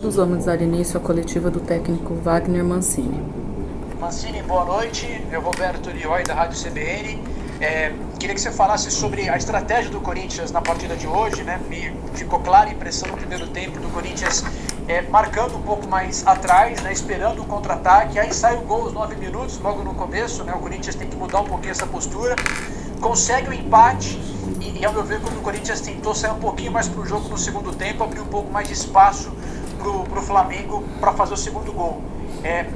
Vamos dar início à coletiva do técnico Wagner Mancini. Mancini, boa noite. Eu, Roberto Lioy, da Rádio CBN. Queria que você falasse sobre a estratégia do Corinthians na partida de hoje, né? Me ficou clara a impressão no primeiro tempo do Corinthians marcando um pouco mais atrás, né? Esperando o contra-ataque. Aí sai o gol aos 9 minutos, logo no começo, né? O Corinthians tem que mudar um pouquinho essa postura. Consegue o empate e ao meu ver, quando o Corinthians tentou sair um pouquinho mais para o jogo no segundo tempo, abriu um pouco mais de espaço para o Flamengo para fazer o segundo gol.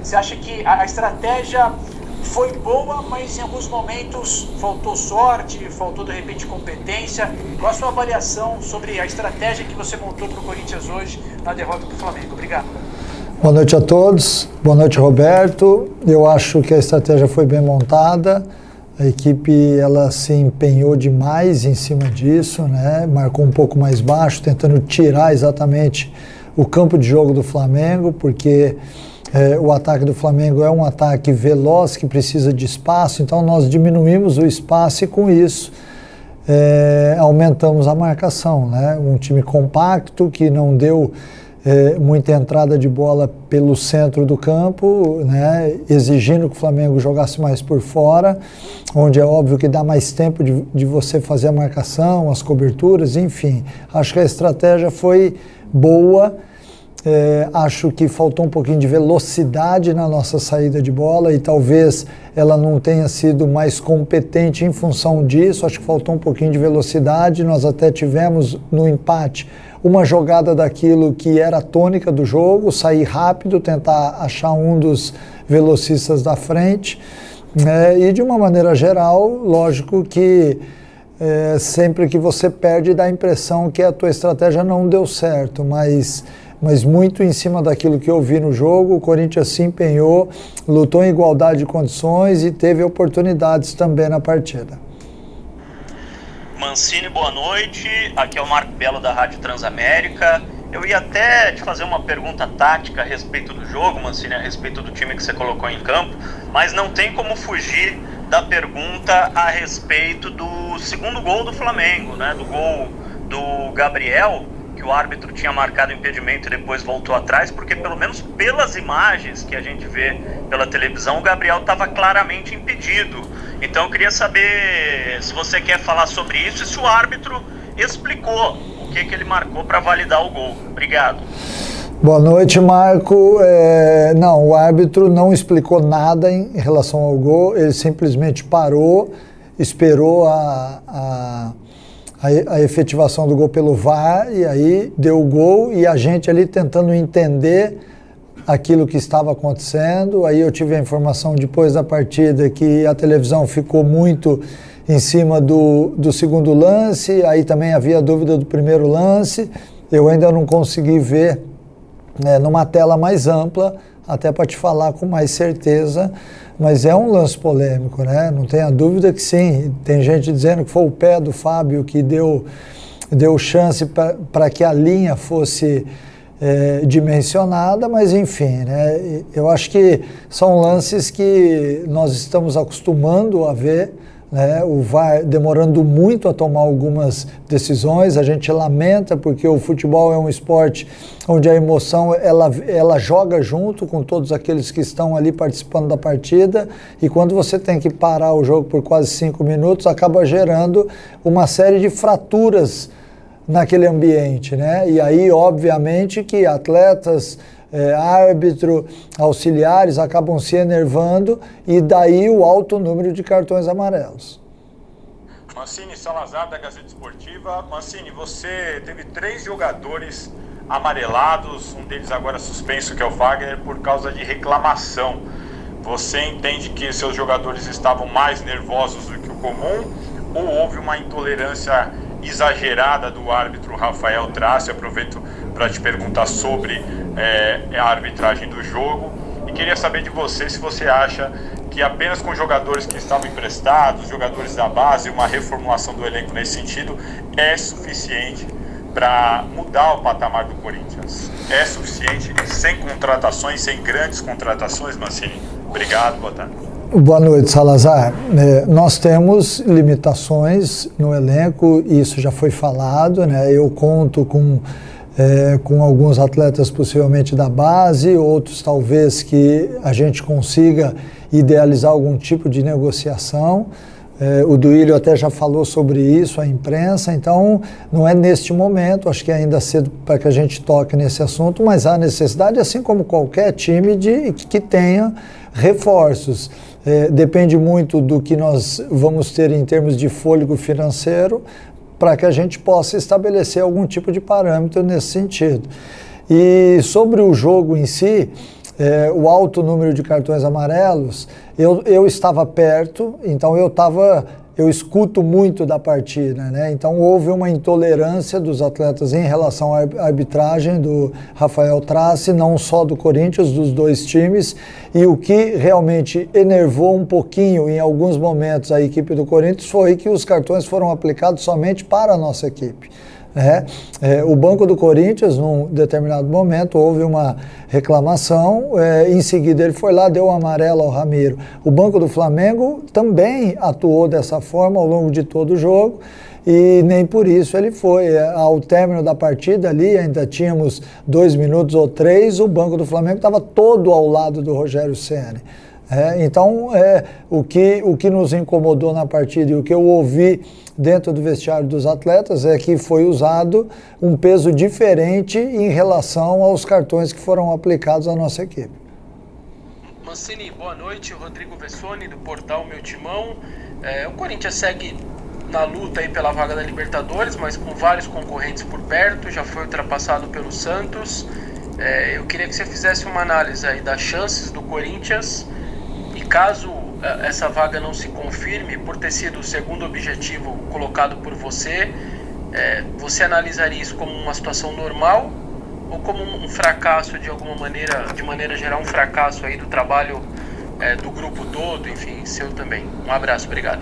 Você acha que a estratégia foi boa, mas em alguns momentos faltou sorte, faltou de repente competência? Qual a sua avaliação sobre a estratégia que você montou para o Corinthians hoje na derrota para o Flamengo? Obrigado. Boa noite a todos, boa noite, Roberto. Eu acho que a estratégia foi bem montada, a equipe ela se empenhou demais em cima disso, né? Marcou um pouco mais baixo, tentando tirar exatamente o campo de jogo do Flamengo, porque o ataque do Flamengo é um ataque veloz que precisa de espaço, então nós diminuímos o espaço e com isso aumentamos a marcação, né? Um time compacto que não deu muita entrada de bola pelo centro do campo, né? Exigindo que o Flamengo jogasse mais por fora, onde é óbvio que dá mais tempo de você fazer a marcação, as coberturas, enfim. Acho que a estratégia foi boa. Acho que faltou um pouquinho de velocidade na nossa saída de bola e talvez ela não tenha sido mais competente em função disso. Acho que faltou um pouquinho de velocidade. Nós até tivemos no empate uma jogada daquilo que era a tônica do jogo, sair rápido, tentar achar um dos velocistas da frente, e de uma maneira geral, lógico que sempre que você perde dá a impressão que a tua estratégia não deu certo, mas muito em cima daquilo que eu vi no jogo, o Corinthians se empenhou, lutou em igualdade de condições e teve oportunidades também na partida. Mancini, boa noite. Aqui é o Marco Belo da Rádio Transamérica. Eu ia até te fazer uma pergunta tática a respeito do jogo, Mancini, a respeito do time que você colocou em campo, mas não tem como fugir da pergunta a respeito do segundo gol do Flamengo, né? Do gol do Gabriel, que o árbitro tinha marcado impedimento e depois voltou atrás, porque pelo menos pelas imagens que a gente vê pela televisão, o Gabriel estava claramente impedido. Então eu queria saber se você quer falar sobre isso e se o árbitro explicou o que ele marcou para validar o gol. Obrigado. Boa noite, Marco. Não, o árbitro não explicou nada em relação ao gol, ele simplesmente parou, esperou a efetivação do gol pelo VAR e aí deu o gol e a gente ali tentando entender aquilo que estava acontecendo. Aí eu tive a informação depois da partida que a televisão ficou muito em cima do segundo lance, aí também havia dúvida do primeiro lance. Eu ainda não consegui ver numa tela mais ampla, até para te falar com mais certeza, mas é um lance polêmico, né? Não tenha dúvida que sim. Tem gente dizendo que foi o pé do Fábio que deu chance para que a linha fosse dimensionada, mas enfim, né? Eu acho que são lances que nós estamos acostumando a ver, né? O VAR demorando muito a tomar algumas decisões. A gente lamenta porque o futebol é um esporte onde a emoção ela joga junto com todos aqueles que estão ali participando da partida, e quando você tem que parar o jogo por quase 5 minutos, acaba gerando uma série de fraturas naquele ambiente, né? E aí, obviamente, que atletas, árbitro, auxiliares acabam se enervando e daí o alto número de cartões amarelos. Mancini, Salazar da Gazeta Esportiva. Mancini, você teve 3 jogadores amarelados, um deles agora suspenso, que é o Wagner, por causa de reclamação. Você entende que seus jogadores estavam mais nervosos do que o comum ou houve uma intolerância exagerada do árbitro Rafael Trace? Aproveito para te perguntar sobre a arbitragem do jogo e queria saber de você se você acha que apenas com jogadores que estavam emprestados, jogadores da base, uma reformulação do elenco nesse sentido é suficiente para mudar o patamar do Corinthians. É suficiente sem contratações, sem grandes contratações, Mancini? Obrigado, boa tarde. Boa noite, Salazar. Nós temos limitações no elenco, isso já foi falado, né? Eu conto com com alguns atletas possivelmente da base, outros talvez que a gente consiga idealizar algum tipo de negociação. O Duílio até já falou sobre isso à imprensa, então não é neste momento, acho que é ainda cedo para que a gente toque nesse assunto, mas há necessidade, assim como qualquer time, de que tenha reforços. Depende muito do que nós vamos ter em termos de fôlego financeiro, para que a gente possa estabelecer algum tipo de parâmetro nesse sentido. E sobre o jogo em si, o alto número de cartões amarelos, eu estava perto, então eu escuto muito da partida, né? Então houve uma intolerância dos atletas em relação à arbitragem do Rafael Trace, não só do Corinthians, dos dois times, e o que realmente enervou um pouquinho em alguns momentos a equipe do Corinthians foi que os cartões foram aplicados somente para a nossa equipe. O Banco do Corinthians, num determinado momento, houve uma reclamação, em seguida ele foi lá, deu um amarelo ao Ramiro. O Banco do Flamengo também atuou dessa forma ao longo de todo o jogo e nem por isso ele foi. Ao término da partida ali, ainda tínhamos 2 minutos ou 3, o Banco do Flamengo estava todo ao lado do Rogério Ceni. Então, o que nos incomodou na partida e o que eu ouvi dentro do vestiário dos atletas é que foi usado um peso diferente em relação aos cartões que foram aplicados à nossa equipe. Mancini, boa noite. Rodrigo Vessoni, do portal Meu Timão. O Corinthians segue na luta aí pela vaga da Libertadores, mas com vários concorrentes por perto, já foi ultrapassado pelo Santos. Eu queria que você fizesse uma análise aí das chances do Corinthians. E caso essa vaga não se confirme, por ter sido o segundo objetivo colocado por você, você analisaria isso como uma situação normal ou como um fracasso de alguma maneira, de maneira geral, um fracasso aí do trabalho do grupo todo, enfim, seu também? Um abraço, obrigado.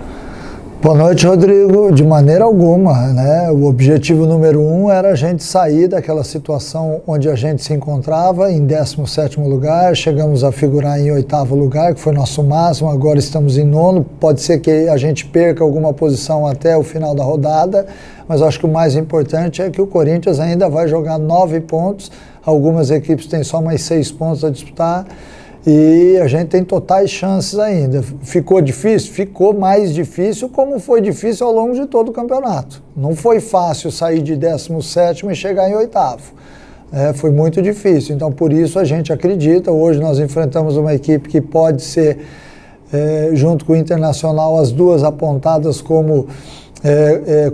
Boa noite, Rodrigo. De maneira alguma, né? O objetivo número 1 era a gente sair daquela situação onde a gente se encontrava em 17º lugar, chegamos a figurar em 8º lugar, que foi nosso máximo, agora estamos em 9º, pode ser que a gente perca alguma posição até o final da rodada, mas eu acho que o mais importante é que o Corinthians ainda vai jogar 9 pontos, algumas equipes têm só mais 6 pontos a disputar, e a gente tem totais chances ainda. Ficou difícil? Ficou mais difícil, como foi difícil ao longo de todo o campeonato. Não foi fácil sair de 17º e chegar em 8º. Foi muito difícil, então por isso a gente acredita. Hoje nós enfrentamos uma equipe que pode ser, junto com o Internacional, as duas apontadas como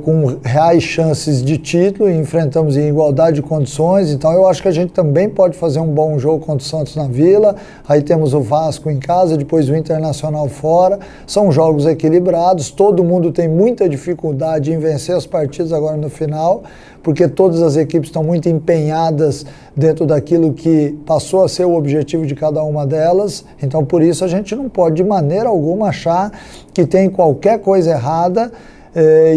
com reais chances de título, e enfrentamos em igualdade de condições, então eu acho que a gente também pode fazer um bom jogo contra o Santos na Vila, aí temos o Vasco em casa, depois o Internacional fora, são jogos equilibrados, todo mundo tem muita dificuldade em vencer as partidas agora no final, porque todas as equipes estão muito empenhadas dentro daquilo que passou a ser o objetivo de cada uma delas, então por isso a gente não pode de maneira alguma achar que tem qualquer coisa errada,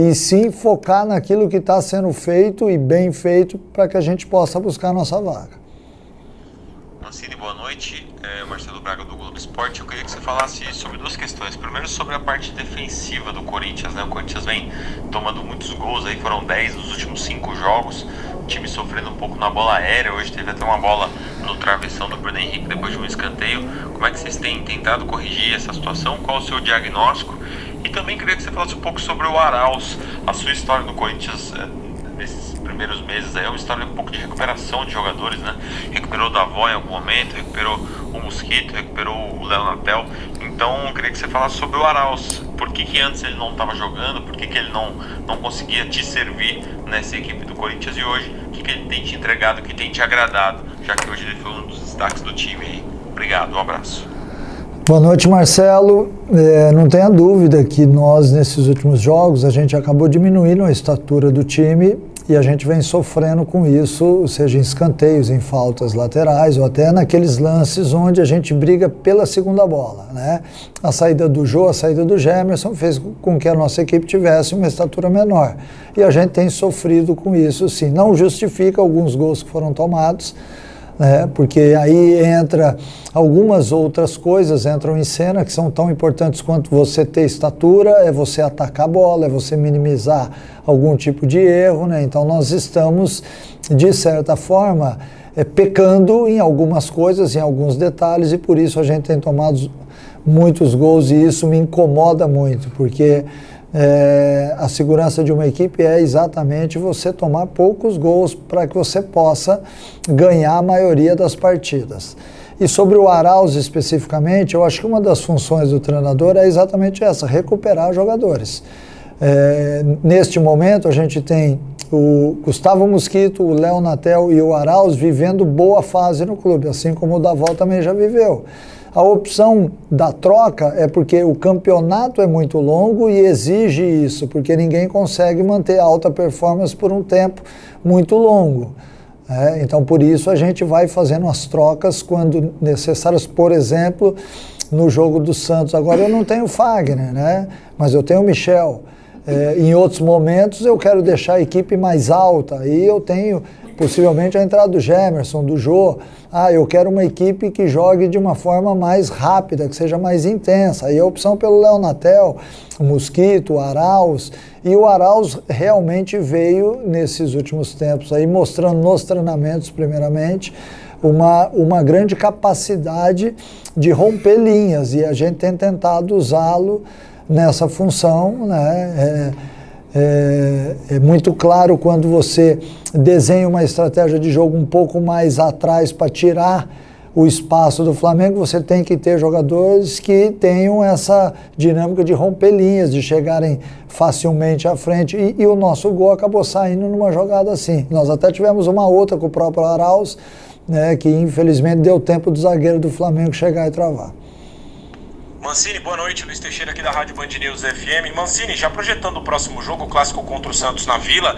e sim focar naquilo que está sendo feito e bem feito para que a gente possa buscar a nossa vaga. Mancini, boa noite. Marcelo Braga do Globo Esporte. Eu queria que você falasse sobre duas questões. Primeiro, sobre a parte defensiva do Corinthians, né? O Corinthians vem tomando muitos gols, aí foram 10 nos últimos 5 jogos. O time sofrendo um pouco na bola aérea. Hoje teve até uma bola no travessão do Bruno Henrique depois de um escanteio. Como é que vocês têm tentado corrigir essa situação? Qual o seu diagnóstico? E também queria que você falasse um pouco sobre o Arauz, a sua história no Corinthians nesses primeiros meses. É uma história um pouco de recuperação de jogadores, né? Recuperou o Davó em algum momento, recuperou o Mosquito, recuperou o Léo Natel. Então eu queria que você falasse sobre o Arauz. Por que antes ele não estava jogando? Por que ele não conseguia te servir nessa equipe do Corinthians? E hoje, o que ele tem te entregado, o que tem te agradado? Já que hoje ele foi um dos destaques do time aí. Obrigado, um abraço. Boa noite, Marcelo. Não tenha dúvida que nós, nesses últimos jogos, a gente acabou diminuindo a estatura do time e a gente vem sofrendo com isso, seja em escanteios, em faltas laterais ou até naqueles lances onde a gente briga pela segunda bola, né? A saída do Jô, a saída do Gemerson fez com que a nossa equipe tivesse uma estatura menor. E a gente tem sofrido com isso, sim. Não justifica alguns gols que foram tomados, porque aí entra algumas outras coisas entram em cena que são tão importantes quanto você ter estatura, é você atacar a bola, é você minimizar algum tipo de erro, né? Então nós estamos de certa forma, pecando em algumas coisas, em alguns detalhes, e por isso a gente tem tomado muitos gols, e isso me incomoda muito, porque a segurança de uma equipe é exatamente você tomar poucos gols para que você possa ganhar a maioria das partidas. E sobre o Arauz especificamente, eu acho que uma das funções do treinador é exatamente essa, recuperar jogadores. Neste momento a gente tem o Gustavo Mosquito, o Léo Natel e o Arauz vivendo boa fase no clube, assim como o Davó também já viveu. A opção da troca é porque o campeonato é muito longo e exige isso, porque ninguém consegue manter alta performance por um tempo muito longo. Então, por isso, a gente vai fazendo as trocas quando necessárias. Por exemplo, no jogo do Santos, agora eu não tenho Fagner, né? Mas eu tenho o Michel. Em outros momentos, eu quero deixar a equipe mais alta, aí eu tenho possivelmente a entrada do Gemerson, do Jô. Eu quero uma equipe que jogue de uma forma mais rápida, que seja mais intensa. Aí a opção pelo Léo Natel, o Mosquito, o Arauz. E o Arauz realmente veio nesses últimos tempos aí, mostrando nos treinamentos, primeiramente, uma grande capacidade de romper linhas. E a gente tem tentado usá-lo nessa função, né? É muito claro quando você desenha uma estratégia de jogo um pouco mais atrás para tirar o espaço do Flamengo, você tem que ter jogadores que tenham essa dinâmica de romper linhas, de chegarem facilmente à frente, e o nosso gol acabou saindo numa jogada assim. Nós até tivemos uma outra com o próprio Arauz, né, que infelizmente deu tempo do zagueiro do Flamengo chegar e travar. Mancini, boa noite, Luiz Teixeira aqui da Rádio Band News FM. Mancini, já projetando o próximo jogo, o clássico contra o Santos na Vila,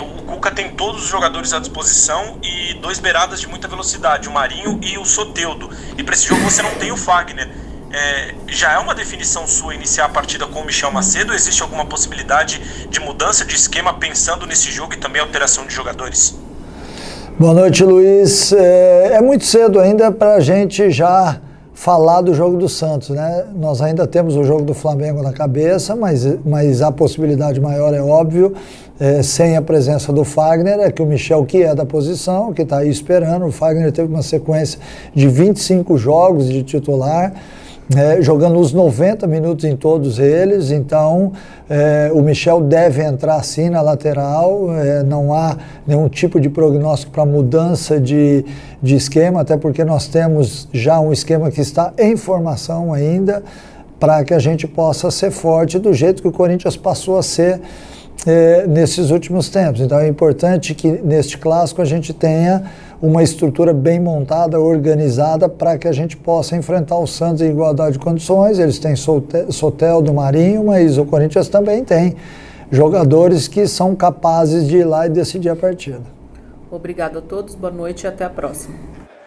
o Cuca tem todos os jogadores à disposição e 2 beiradas de muita velocidade, o Marinho e o Soteldo. E para esse jogo você não tem o Fagner. Já é uma definição sua iniciar a partida com o Michel Macedo? Existe alguma possibilidade de mudança de esquema pensando nesse jogo e também alteração de jogadores? Boa noite, Luiz. É muito cedo ainda para a gente já falar do jogo do Santos, né? Nós ainda temos o jogo do Flamengo na cabeça, mas a possibilidade maior é óbvio, sem a presença do Fagner, é que o Michel, que é da posição, que está aí esperando. O Fagner teve uma sequência de 25 jogos de titular, jogando os 90 minutos em todos eles, então o Michel deve entrar sim na lateral, não há nenhum tipo de prognóstico para mudança de esquema, até porque nós temos já um esquema que está em formação ainda, para que a gente possa ser forte do jeito que o Corinthians passou a ser nesses últimos tempos. Então é importante que neste clássico a gente tenha uma estrutura bem montada, organizada, para que a gente possa enfrentar o Santos em igualdade de condições. Eles têm Soteldo, Marinho, mas o Corinthians também tem jogadores que são capazes de ir lá e decidir a partida. Obrigado a todos, boa noite e até a próxima.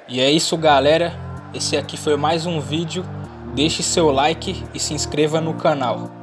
E é isso, galera. Esse aqui foi mais um vídeo. Deixe seu like e se inscreva no canal.